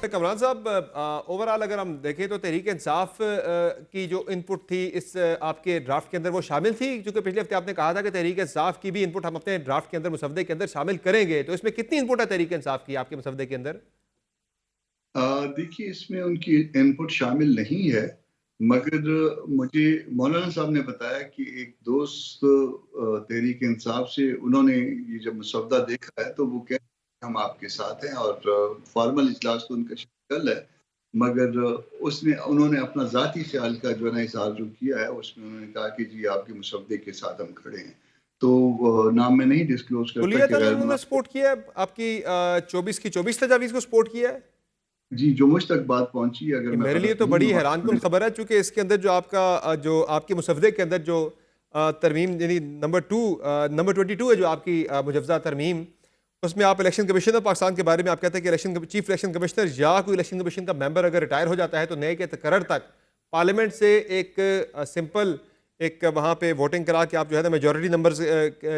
कमरान साहब, ओवरऑल अगर हम देखें तो तहरीक इंसाफ की जो इनपुट थी इस आपके ड्राफ्ट के अंदर वो शामिल थी, क्योंकि पिछले हफ्ते आपने कहा था कि तहरीक इंसाफ की भी इनपुट हम अपने ड्राफ्ट के अंदर मुसवदे के अंदर शामिल करेंगे, तो इसमें कितनी इनपुट है तहरीक इंसाफ की आपके मुसवदे के अंदर? देखिए, इसमें उनकी इनपुट शामिल नहीं है, मगर मुझे मौलाना साहब ने बताया कि एक दोस्त तहरीक इंसाफ से उन्होंने ये जब मसौदा देखा है तो वो कह रहे हैं हम आपके साथ हैं, और फॉर्मल इजलास तो उनका कल है, मगर उसने उन्होंने अपना ज़ाती ख्याल का जो है ना इज़हार जो किया है, उसमें उन्होंने कहा कि जी आपके मुसवदे के साथ हम खड़े हैं। तो नाम मैं नहीं डिस्क्लोज करता कि कुलियतन गैर उन्होंने मुनासिब। सपोर्ट किया है आपकी 24 की 24 तजावीज़ को सपोर्ट किया है? जी, जो मुझ तक बात पहुंची, अगर ये मैं मेरे लिए गलत तो नहीं बड़ी हूँ, हैरानकुन खबर है, चूंकि इसके अंदर जो आपका जो आपके मुसवदे के अंदर जो तरमीम यानी नंबर 22 है जो आपकी मुजवजा तरमीम, उसमें आप इलेक्शन कमीशन ऑफ पाकिस्तान के बारे में आप कहते हैं कि चीफ इलेक्शन कमिश्नर या कोई इलेक्शन कमीशन का मेंबर अगर रिटायर हो जाता है तो नए के तकर्रर तक पार्लियामेंट से एक सिंपल एक वहाँ पे वोटिंग करा के आप जो है ना मेजोरिटी नंबर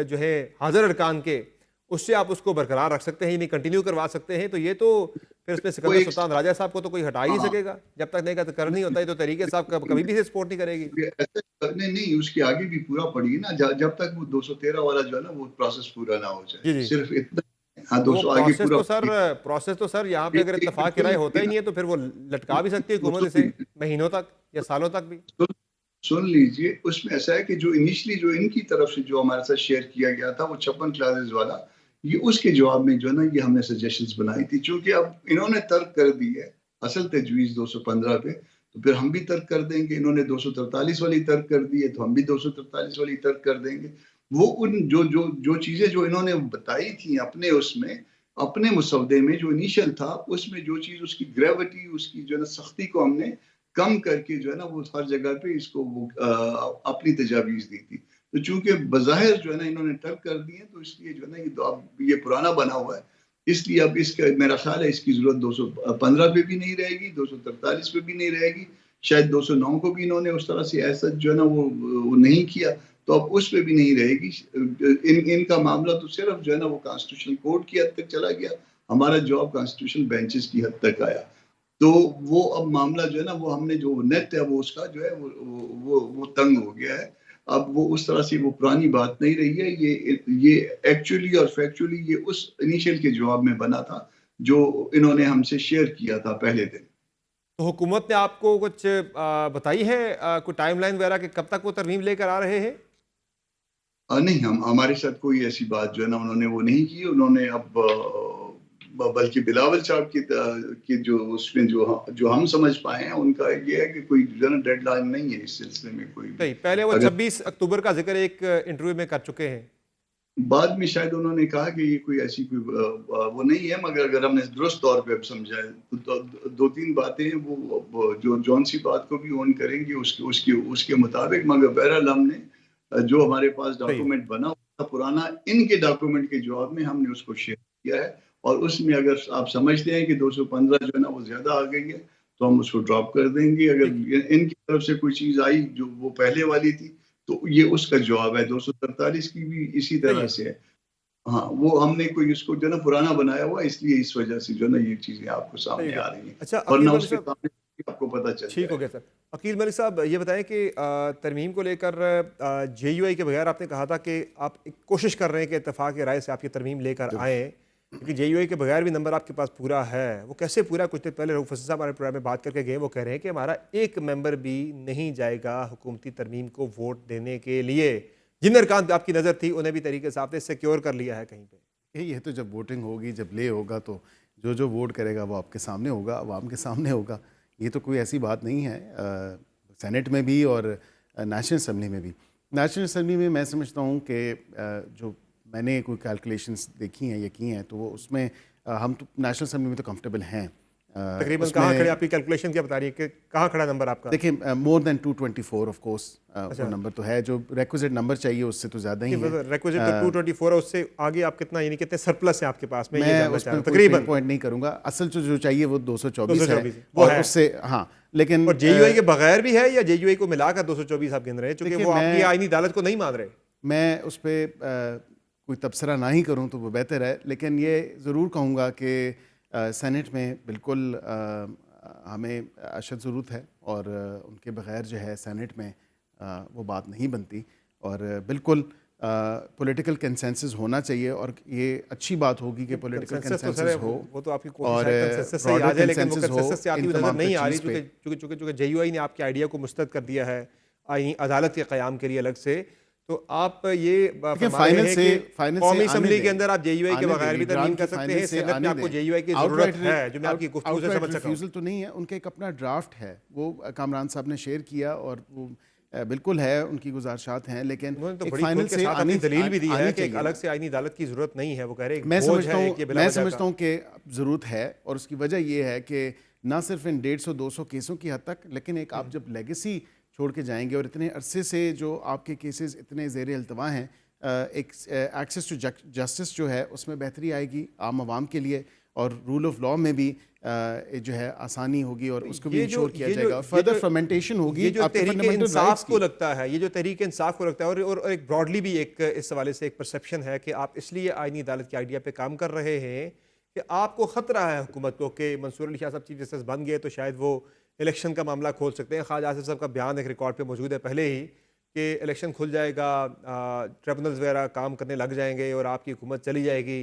जो है हाजिर अरकान के उससे आप उसको बरकरार रख सकते हैं, यानी कंटिन्यू करवा सकते हैं। तो ये तो फिर इसमें वो सिकंदर एक सुल्तान राजा साहब को तो कोई हटा ही नहीं हाँ, सकेगा जब तक नए का तकर्रर नहीं होता है, तो तरीके साहब कभी भी इसे सपोर्ट नहीं करेगी। ऐसे करने नहीं, उसके आगे भी पूरा पढ़िए ना, जब तक वो 213 वाला जो है ना वो प्रोसेस पूरा ना हो जाए, जी जी। सिर्फ इतना। हाँ, तो वो 200 आगे पूरा प्रोसेस तो सर यहाँ पे अगर एक इत्तेफाक की सुन राय होता लीजिए ही ना, नहीं है तो फिर वो लटका भी सकती है वो हुकूमत सुन इसे लीजिए, महीनों तक या सालों तक भी। सुन सुन लीजिए, उसमें ऐसा है कि जो इनिशियली जो इनकी तरफ से जो हमारे साथ शेयर किया गया था वो 56 क्लासेस वाला, ये उसके जवाब में जो है ना ये हमने सजेशंस बनाई थी, क्योंकि अब इन्होंने तर्क कर दी है असल तजवीज़ 215 पे, तो फिर हम भी तर्क कर देंगे। इन्होंने 243 वाली तर्क कर दी है तो हम भी 243 वाली तर्क कर देंगे। वो उन जो जो जो चीज़ें जो इन्होंने बताई थी अपने उसमें, अपने मुसवदे में जो इनिशियल था, उसमें जो चीज़ उसकी ग्रेविटी, उसकी जो है ना सख्ती को हमने कम करके जो है ना वो हर जगह पे इसको वो अपनी तजावीज़ दी थी। तो चूँकि बज़ाहिर जो है ना इन्होंने तर्क कर दिए, तो इसलिए जो है ना ये तो अब ये पुराना बना हुआ है। इसलिए अब इसका मेरा ख़्याल है इसकी ज़रूरत 215 पे भी नहीं रहेगी, 243 पे भी नहीं रहेगी। शायद 209 को भी इन्होंने उस तरह से ऐसा जो है ना वो नहीं किया, तो अब उस पे भी नहीं रहेगी। इनका मामला तो सिर्फ़ जो है ना वो कॉन्स्टिट्यूशनल कोर्ट की हद तक चला गया। हमारा जवाब कॉन्स्टिट्यूशनल बेंचेस की हद तक आया। तो वो अब मामला जो है ना वो हमने जो नेट है वो उसका जो है वो तंग हो गया है। अब वो उस तरह से वो पुरानी बात नहीं रही है। ये एक्चुअली और फैक्चुअली ये उस इनिशियल के जवाब में बना था जो इन्होंने हमसे शेयर किया था पहले दिन। तो हुकूमत ने आपको कुछ बताई है कोई टाइमलाइन वगैरह कि कब तक वो तरमीम लेकर आ रहे हैं? नहीं, हम हमारे साथ कोई ऐसी बात जो है ना उन्होंने वो नहीं की। उन्होंने अब बल्कि बिलावल साहब की जो उसमें जो हम समझ पाए हैं उनका ये है कि कोई जो है ना डेडलाइन नहीं है इस सिलसिले में कोई भी। नहीं, पहले वो अगर 26 अक्टूबर का जिक्र एक इंटरव्यू में कर चुके हैं। बाद में शायद उन्होंने कहा कि ये कोई ऐसी कोई वो नहीं है, मगर अगर हमने दुरुस्त तौर पे अब समझा है तो दो तीन बातें हैं वो जो जौन सी बात को भी ऑन करेंगे उसके उसके उसके मुताबिक। मगर बहरहाल हमने जो हमारे पास सही है। डॉक्यूमेंट बना हुआ था पुराना, इनके डॉक्यूमेंट के जवाब में हमने उसको शेयर किया है, और उसमें अगर आप समझते हैं कि 215 जो है ना वो ज्यादा आ गई है तो हम उसको ड्रॉप कर देंगे। अगर ठीक है। इनकी तरफ से कोई चीज आई जो वो पहले वाली थी तो ये उसका जवाब है। 243 की भी इसी सही तरह है। से है। हाँ, वो हमने कोई इसको जो है ना पुराना बनाया हुआ है, इसलिए इस वजह से जो है ना ये चीज़ें आपको सही हो सामने गया। आ रही हैं, अच्छा वरना अकील मलिक उसके साहब, सामने आपको पता चल ठीक हो गया जाएगा। सर। अकील मलिक साहब ये बताएं कि तरमीम को लेकर JUI के बगैर आपने कहा था कि आप एक कोशिश कर रहे हैं कि इत्तेफाक राय से आपकी तरमीम लेकर आएँ, क्योंकि JUI के बगैर भी नंबर आपके पास पूरा है। वो कैसे पूरा? कुछ देर पहले रऊफ हसन साहब हमारे प्रोग्राम में बात करके गए, वो कह रहे हैं कि हमारा एक मेंबर भी नहीं जाएगा हुकूमती तरमीम को वोट देने के लिए। जिन अरकान पे आपकी नज़र थी उन्हें भी तरीके से आपने सिक्योर कर लिया है कहीं पर। ये तो जब वोटिंग होगी, जब ले होगा, तो जो जो वोट करेगा वो आपके सामने होगा, आवाम के सामने होगा। ये तो कोई ऐसी बात नहीं है। सेनेट में भी और नेशनल असम्बली में भी। नेशनल असम्बली में मैं समझता हूँ कि जो मैंने कोई कैलकुलेशंस देखी हैं या की हैं, तो वो उसमें हम तो नेशनल असम्बली में तो कंफर्टेबल हैं। तकरीबन कहाँ खड़े? उसमें आपकी कैलकुलेशन क्या बता रही है कि कहाँ खड़ा नंबर आपका? देखिए, मोर देन 224 ऑफ कोर्स वो अच्छा, नंबर तो है। जो रिक्विजिट नंबर चाहिए उससे तो ज़्यादा ही है। रिक्विजिट तो 224 है, उससे आगे आप कितना यानी कितने सरप्लस है आपके पास में, ये मैं जानना उस चाह पर रहा हूँ कोई पिन तकरीबन। पॉइंट नहीं करूँगा। असल जो चाहिए वो 224 है, 224 वो और है। उससे हाँ, लेकिन और JUI के बगैर भी है या JUI को मिलाकर 224 आप गिन रहे हैं, क्योंकि देखिए, वो आपकी आईनी अदालत को नहीं मान रहे? मैं उस पर कोई तबसरा ना ही करूँ तो वो बेहतर है, लेकिन ये ज़रूर कहूँगा कि सेनेट में बिल्कुल हमें अशद ज़रूरत है और उनके बग़ैर जो है सेनेट में वो बात नहीं बनती और बिल्कुल पॉलिटिकल कंसेंसस होना चाहिए और ये अच्छी बात होगी कि पॉलिटिकल कंसेंसस हो वो तो आपकी और कंसेंसस से ही आ जाए, लेकिन वो कंसेंसस से आती हुई नजर तमाम नहीं आ रही चीज़ पे। क्योंकि जेयूआई ने आपके आइडिया को मुस्तरद कर दिया है आईनी अदालत के क़याम के लिए अलग से। तो आप ये देखिए, फरमा रहे हैं कि फाइनल कौमी से असेंबली आने के अंदर आप जेयूआई के दें, बगैर भी तरमीम कर सकते हैं। सेनेट में आपको जेयूआई की ज़रूरत है, जो मैं आपकी गुफ्तगू से समझ सका हूं। रिफ्यूज़ल तो नहीं है, उनका एक अपना ड्राफ्ट है, वो कामरान साहब ने शेयर किया और वो बिल्कुल है, उनकी गुजारिशात हैं, लेकिन उन्होंने तो एक बड़ी फाइनल खुल के से साथ अपनी दलील भी दी है कि एक चाहिए अलग ना। से आईनी अदालत की जरूरत नहीं है। वो कह रहे हैं मैं एक बोझ है, एक ये बिला मैं वजह समझता का। हूँ कि ज़रूरत है और उसकी वजह ये है कि ना सिर्फ इन 150-200 केसों की हद तक, लेकिन एक आप जब लेगेसी छोड़ के जाएंगे और इतने अरसे से जो आपके केसेस इतने ज़ेर अल्तवा हैं, एक एक्सेस टू जस्टिस जो है उसमें बेहतरी आएगी आम आवाम के लिए और रूल ऑफ लॉ में भी जो है आसानी होगी और उसको भी इंश्योर किया जाएगा। फर्दर फर्मेंटेशन होगी। ये जो आपके तहरीक फंडामेंटल इंसाफ राइट्स को की। लगता है, ये जो तहरीक इंसाफ को लगता है और एक ब्रॉडली भी एक इस हवाले से एक परसेप्शन है कि आप इसलिए आईनी अदालत के आइडिया पे काम कर रहे हैं कि आपको ख़तरा है हुकूमत को कि मंसूर अली शाह साहब चीफ जस्टिस बन गए तो शायद वो इलेक्शन का मामला खोल सकते हैं। ख्वाजा आसिफ साहब का बयान एक रिकॉर्ड पे मौजूद है पहले ही कि इलेक्शन खुल जाएगा, ट्रिब्यूनल्स वगैरह काम करने लग जाएंगे और आपकी हुकूमत चली जाएगी।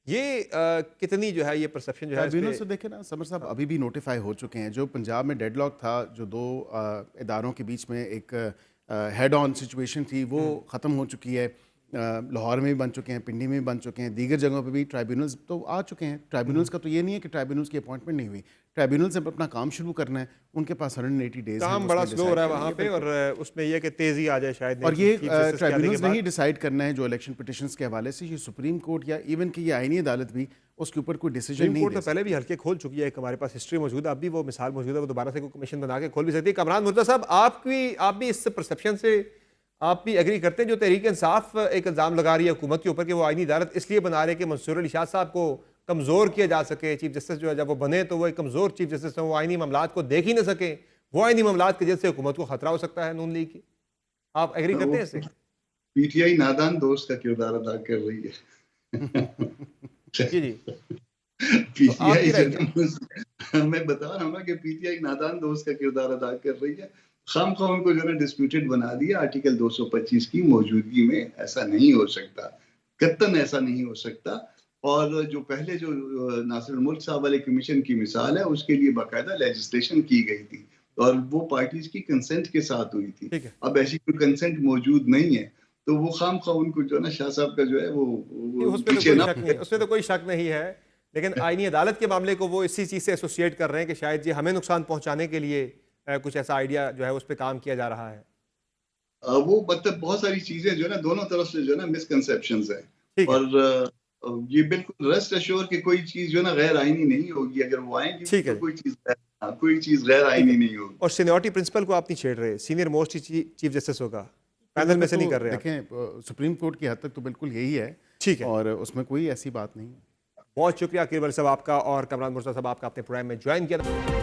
ये कितनी जो है ये परसेप्शन जो है इस ट्राइब्यूनल पे- से देखें ना समर साहब, अभी भी नोटिफाई हो चुके हैं। जो पंजाब में डेडलॉक था, जो दो इदारों के बीच में एक हेड ऑन सिचुएशन थी, वो ख़त्म हो चुकी है। लाहौर में भी बन चुके हैं, पिंडी में भी बन चुके हैं, दीगर जगहों पे भी ट्राइब्यूनल्स तो आ चुके हैं। ट्राइब्यूनल्स का तो ये नहीं है कि ट्राइब्यूनल्स की अपॉइंटमेंट नहीं हुई, ट्राइब्यूनल्स ने अपना काम शुरू करना है, उनके पास 180 डेज काम बड़ा स्लो हो रहा है वहाँ पे और उसमें यह कि तेजी आ जाए शायद और ये चीफ जस्टिस के आने के ट्राइब्यूनल्स बाद। नहीं डिसाइड करना है जो इलेक्शन पिटिशंस के हवाले से, ये सुप्रीम कोर्ट या इवन कि ये आईनी अदालत भी उसके ऊपर कोई डिसीजन सुप्रीम नहीं कोर्ट दे तो पहले भी हल्के खोल चुकी है, एक हमारे पास हिस्ट्री मौजूद है, अब भी वो मिसाल मौजूद है, वो दोबारा से कोई कमीशन बना के खोल भी सकती है। कमरान मुर्तज़ा साहब, आप भी इस परसेप्शन से आप भी एग्री करते हैं जो तहरीक इंसाफ एक इल्ज़ाम लगा रही है हुकूमत के ऊपर कि वो आईनी अदालत इसलिए बना रहे कि मंसूर अली शाह साहब को कमज़ोर किया जा सके। चीफ जस्टिस जो है जब वो बने तो वो एक कमज़ोर चीफ जस्टिस हैं, वो आईनी मामलात को देख ही ना सके, वो आईनी मामलात की वजह से हुकूमत को खतरा हो सकता है नून लीग की। आप एग्री करते हैं इससे? पीटीआई नादान दोस्त का किरदार अदा कर रही है। जी जी, तो पीटीआई आपकी राय जो क्या है? है, मैं बता रहा हूँ ना कि पीटीआई नादान दोस्त का किरदार अदा कर रही है। खामखा उनको जो है डिस्प्यूटेड बना दिया आर्टिकल 225 की मौजूदगी में। ऐसा नहीं हो सकता, कत्तन ऐसा नहीं हो सकता। और जो पहले जो नासिर मुल्क साहब वाले कमीशन की मिसाल है, उसके लिए बाकायदा लेजिस्लेशन की गई थी और वो पार्टीज की कंसेंट के साथ हुई थी। ठीक है, अब ऐसी कोई कंसेंट मौजूद नहीं है, तो वो खामखा उनको जो है ना, शाह साहब का जो है वो उसमें तो पीछे कोई ना। शक नहीं, उसमें तो कोई शक नहीं है, लेकिन आईनी अदालत के मामले को वो इसी चीज़ से एसोसिएट कर रहे हैं कि शायद ये हमें नुकसान पहुंचाने के लिए कुछ ऐसा आइडिया जो है उस पर काम किया जा रहा है। वो मतलब बहुत सारी चीजें जो है ना, दोनों तरफ से जो है ना मिसकंसेप्शंस है। ठीक है, और ये बिल्कुल रेस्ट एश्योर कि कोई चीज जो है ना गैर आईनी नहीं होगी। अगर वो आएंगी ठीक है तो जी, कोई चीज गैर ठीक आईनी है। नहीं होगी। और सीनियरिटी प्रिंसिपल को आप नहीं छेड़ रहे, सीनियर मोस्ट चीफ जस्टिस होगा, पैनल में से नहीं कर रहे आप। देखें, सुप्रीम कोर्ट की हद तक तो बिल्कुल यही है ठीक है, और उसमें कोई ऐसी बात नहीं है। बहुत शुक्रिया अकील साहब आपका और कमरान मुर्तज़ा साहब आपका अपने प्रोग्राम में ज्वाइन किया।